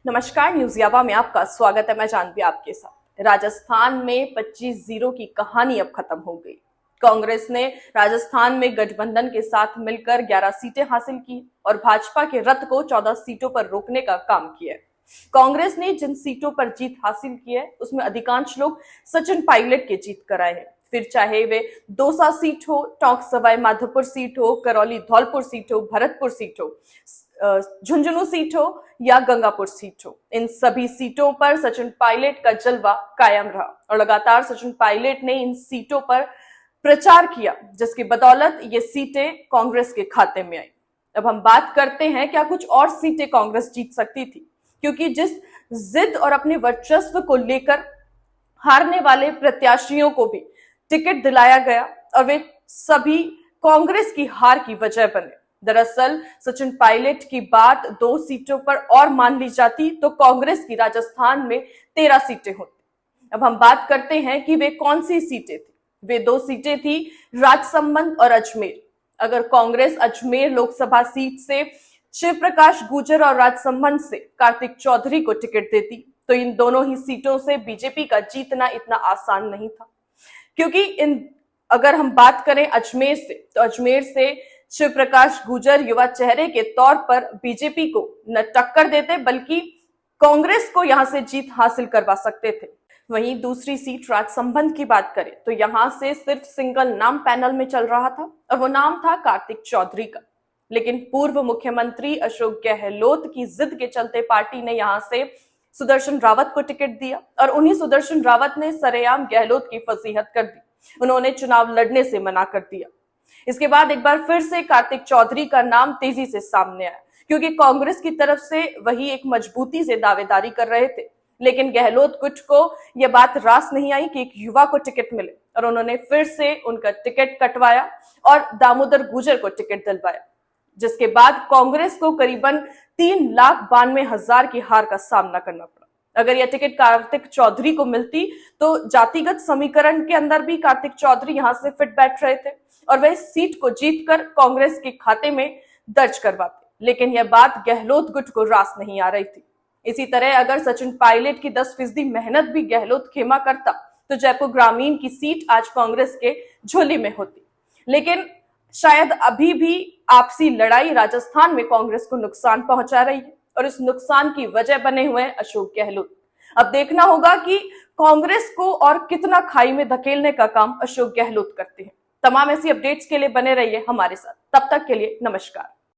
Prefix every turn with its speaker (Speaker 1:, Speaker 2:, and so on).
Speaker 1: नमस्कार, न्यूज यावा में आपका स्वागत है। मैं जानवी आपके साथ। राजस्थान में 25-0 की कहानी अब खत्म हो गई। कांग्रेस ने राजस्थान में गठबंधन के साथ मिलकर 11 सीटें हासिल की और भाजपा के रथ को 14 सीटों पर रोकने का काम किया है। कांग्रेस ने जिन सीटों पर जीत हासिल की है उसमें अधिकांश लोग सचिन पायलट के जीत कराए हैं। फिर चाहे वे दौसा सीट हो, टोंक सवाई माधोपुर सीट हो, करौली धौलपुर सीट हो, भरतपुर सीट हो, झुंझुनू सीट हो या गंगापुर सीट हो, इन सभी सीटों पर सचिन पायलट का जलवा कायम रहा और लगातार सचिन पायलट ने इन सीटों पर प्रचार किया, जिसकी बदौलत ये सीटें कांग्रेस के खाते में आई। अब हम बात करते हैं क्या कुछ और सीटें कांग्रेस जीत सकती थी, क्योंकि जिस जिद और अपने वर्चस्व को लेकर हारने वाले प्रत्याशियों को भी टिकट दिलाया गया और वे सभी कांग्रेस की हार की वजह बने। दरअसल सचिन पायलट की बात 2 सीटों पर और मान ली जाती तो कांग्रेस की राजस्थान में 13 सीटें होती। अब हम बात करते हैं कि वे कौन सी सीटें थी। वे 2 सीटें थी, राजसमंद और अजमेर। अगर कांग्रेस अजमेर लोकसभा सीट से शिव प्रकाश गुर्जर और राजसमंद से कार्तिक चौधरी को टिकट देती तो इन दोनों ही सीटों से बीजेपी का जीतना इतना आसान नहीं था, क्योंकि अगर हम बात करें अजमेर से तो अजमेर से शिव प्रकाश गुर्जर युवा चेहरे के तौर पर बीजेपी को न टक्कर देते बल्कि कांग्रेस को यहां से जीत हासिल करवा सकते थे। वहीं दूसरी सीट राजसमंद की बात करें तो यहां से सिर्फ सिंगल नाम पैनल में चल रहा था और वो नाम था कार्तिक चौधरी का। लेकिन पूर्व मुख्यमंत्री अशोक गहलोत की जिद के चलते पार्टी ने यहां से सुदर्शन रावत को टिकट दिया और उन्हीं सुदर्शन रावत ने सरेआम गहलोत की फजीहत कर दी। उन्होंने चुनाव लड़ने से मना कर दिया। इसके बाद एक बार फिर से कार्तिक चौधरी का नाम तेजी से सामने आया, क्योंकि कांग्रेस की तरफ से वही एक मजबूती से दावेदारी कर रहे थे। लेकिन गहलोत गुट को यह बात रास नहीं आई कि एक युवा को टिकट मिले और उन्होंने फिर से उनका टिकट कटवाया और दामोदर गुर्जर को टिकट दिलवाया, जिसके बाद कांग्रेस को करीबन 3,92,000 की हार का सामना करना पड़ा। अगर यह टिकट कार्तिक चौधरी को मिलती तो जातिगत समीकरण के अंदर भी कार्तिक चौधरी यहां से फिट बैठ रहे थे और वह इस सीट को जीतकर कांग्रेस के खाते में दर्ज करवाते। लेकिन यह बात गहलोत गुट को रास नहीं आ रही थी। इसी तरह अगर सचिन पायलट की 10% मेहनत भी गहलोत खेमा करता तो जयपुर ग्रामीण की सीट आज कांग्रेस के झोली में होती। लेकिन शायद अभी भी आपसी लड़ाई राजस्थान में कांग्रेस को नुकसान पहुंचा रही है और इस नुकसान की वजह बने हुए हैं अशोक गहलोत। अब देखना होगा कि कांग्रेस को और कितना खाई में धकेलने का काम अशोक गहलोत करते हैं। तमाम ऐसी अपडेट्स के लिए बने रहिए हमारे साथ। तब तक के लिए नमस्कार।